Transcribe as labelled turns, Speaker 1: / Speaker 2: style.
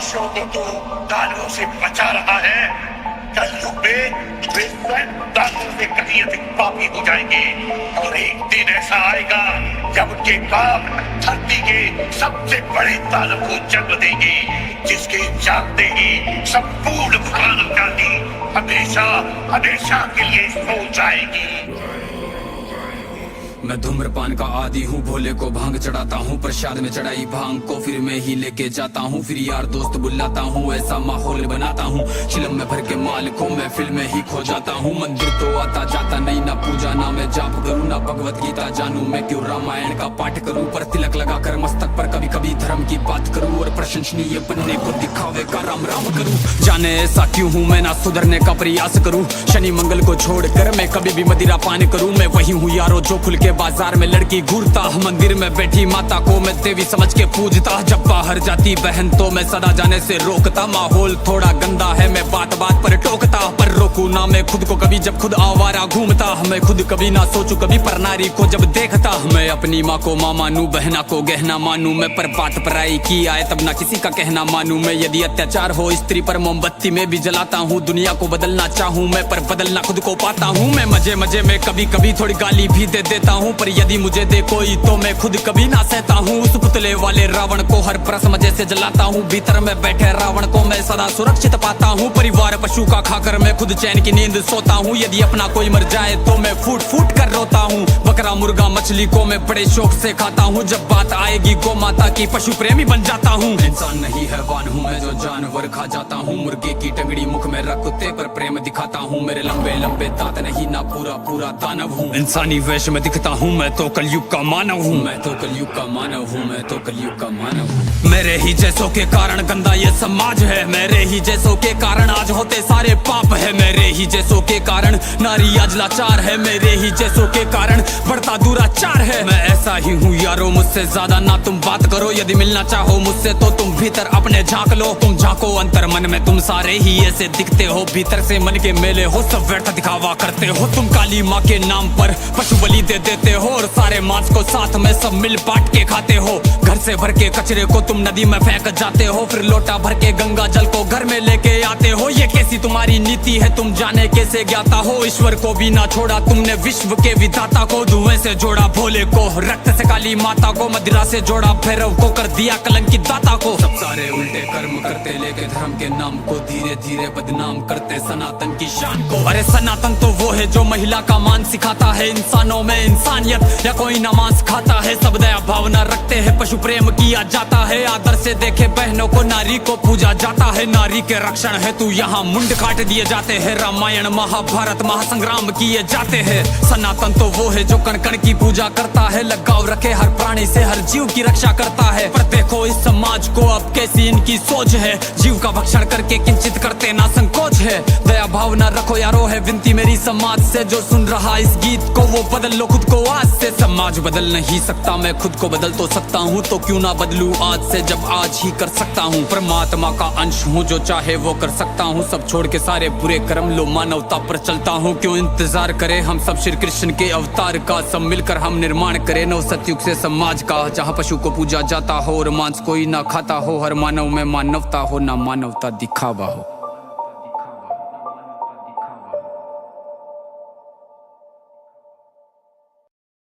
Speaker 1: मनुष्यों को तो दानवों से बचा रहा है। कलयुग में वे स्वयं दानवों से कहीं अधिक पापी हो जाएंगे और एक दिन ऐसा आएगा जब उनके पाप धरती के सबसे बड़े दानव को जन्म देंगे, जिसके जानते ही संपूर्ण मानव जाति हमेशा हमेशा के लिए सो जाएगी।
Speaker 2: मैं धूम्रपान का आदी हूँ, भोले को भांग चढ़ाता हूँ, प्रसाद में चढ़ाई भांग को फिर मैं ही लेके जाता हूँ, फिर यार दोस्त बुलाता हूँ, ऐसा माहौल बनाता हूँ। चिलम में भर के माल को मैं फिल्म में ही खो जाता हूँ। मंदिर तो आता जाता नहीं, ना पूजा ना मैं जाप करूँ, ना भगवत गीता जानू, मैं क्यों रामायण का पाठ करूँ, पर तिलक लगा कर मस्तक पर कभी कभी धर्म की बात करूँ और प्रशंसनीय बनने को दिखावे का राम राम करूँ। जाने ऐसा क्यों हूँ मैं, ना सुधरने का प्रयास करूँ, शनि मंगल को छोड़कर मैं कभी भी मदिरा पान करूँ। मैं वही हूँ यारो जो खुल के बाजार में लड़की घूरता, मंदिर में बैठी माता को मैं देवी समझ के पूजता, जब बाहर जाती बहन तो मैं सदा जाने से रोकता। माहौल थोड़ा गंदा है, मैं बात बात पर टोकता, पर रोकू ना मैं खुद को कभी जब खुद आवारा घूमता। मैं खुद कभी ना सोचू कभी पर नारी को जब देखता, मैं अपनी माँ को माँ मानू, बहना को गहना मानू, मैं पर बात पराई की आए तब ना किसी का कहना मानू। मैं यदि अत्याचार हो स्त्री पर मोमबत्ती में भी जलाता हूँ, दुनिया को बदलना चाहूँ मैं पर बदलना खुद को पाता हूँ। मैं मजे मजे में कभी कभी थोड़ी गाली भी दे देता हूँ, पर यदि मुझे दे कोई तो मैं खुद कभी ना सहता हूँ। उस पुतले वाले रावण को हर परस मजे से जलाता हूँ, भीतर में बैठे रावण को मैं सदा सुरक्षित पाता हूँ। परिवार पशु का खाकर मैं खुद चैन की नींद सोता हूँ, यदि अपना कोई मर जाए तो मैं फूट फूट कर रोता हूँ। बकरा मुर्गा मछली को मैं बड़े शौक से खाता हूँ, जब बात आएगी गौ माता की पशु प्रेमी बन जाता हूँ। इंसान नहीं हैवान हूँ मैं जो जानवर खा जाता हूँ, मुर्गे की टंगड़ी मुख में रख कुत्ते पर प्रेम दिखाता हूँ। मेरे लंबे लंबे दांत नहीं ना पूरा पूरा दानव हूँ, इंसानी वेश में दिखता हूँ मैं तो कलयुग का मानव हूँ, मैं तो कलयुग का मानव हूँ, मैं तो कलयुग का मानव हूँ। मेरे ही जैसों के कारण गंदा ये समाज है, मेरे ही जैसों के कारण आज होते सारे पाप है, मेरे ही जैसों के कारण नारी आज लाचार है, मेरे ही जैसों के कारण बढ़ता दुराचार है। मैं ऐसा ही हूँ यारो, मुझसे ज्यादा ना तुम बात करो, यदि मिलना चाहो मुझसे तो तुम भीतर अपने झांक लो। तुम झांको अंतर मन में, तुम सारे ही ऐसे दिखते हो, भीतर से मन के मेले हो, सब व्यर्थ दिखावा करते हो। तुम काली माँ के नाम पर पशु बलि दे देते हो और सारे मांस को साथ में सब मिल बांट के खाते हो। घर से भर के कचरे को तुम नदी में फेंक जाते हो, फिर लोटा भर के गंगा जल को घर में लेके आते हो। ये कैसी तुम्हारी नीति है तुम जाने कैसे ज्ञाता हो, ईश्वर को भी ना छोड़ा तुमने विश्व के विधाता को। धुएं से जोड़ा भोले को, रक्त से काली माता को, मदिरा से जोड़ा भैरव को, कर दिया कलंकित दाता को। सब सारे उल्टे कर्म करते लेके धर्म के नाम को धीरे धीरे बदनाम करते सनातन की शान को। अरे सनातन तो वो है जो महिला का मान सिखाता है, इंसानों में इंसानियत या कोई नमाज खाता है, सब दया भावना रखते हैं, पशु प्रेम किया जाता है, आदर से देखे बहनों को, नारी को पूजा जाता है, नारी के रक्षण है तू यहाँ मुंड काट दिए जाते हैं, रामायण महाभारत महासंग्राम किए जाते हैं। सनातन तो वो है जो कण कण की पूजा करता है, लगाव रखे हर प्राणी से, हर जीव की रक्षा करता है। पर देखो इस समाज को अब कैसी इनकी सोच है, जीव का भक्षण करके किंचित करते ना संकोच है। दया भावना रखो यारो है विनती मेरी समाज से, जो सुन रहा इस गीत को वो बदल लो खुद को आज से। समाज बदल नहीं सकता मैं खुद को बदल तो सकता हूँ, तो क्यों ना बदलूं आज से जब आज ही कर सकता हूँ। परमात्मा का अंश हूँ, जो चाहे वो कर सकता हूँ, सब छोड़ के सारे बुरे कर्म लो मानवता पर चलता हूँ। क्यों इंतजार करें हम सब श्री कृष्ण के अवतार का, सब मिलकर हम निर्माण करें नव सतयुग से समाज का, जहाँ पशु को पूजा जाता हो और मांस कोई ना खाता हो, हर मानव में मानवता हो ना मानवता दिखावा हो।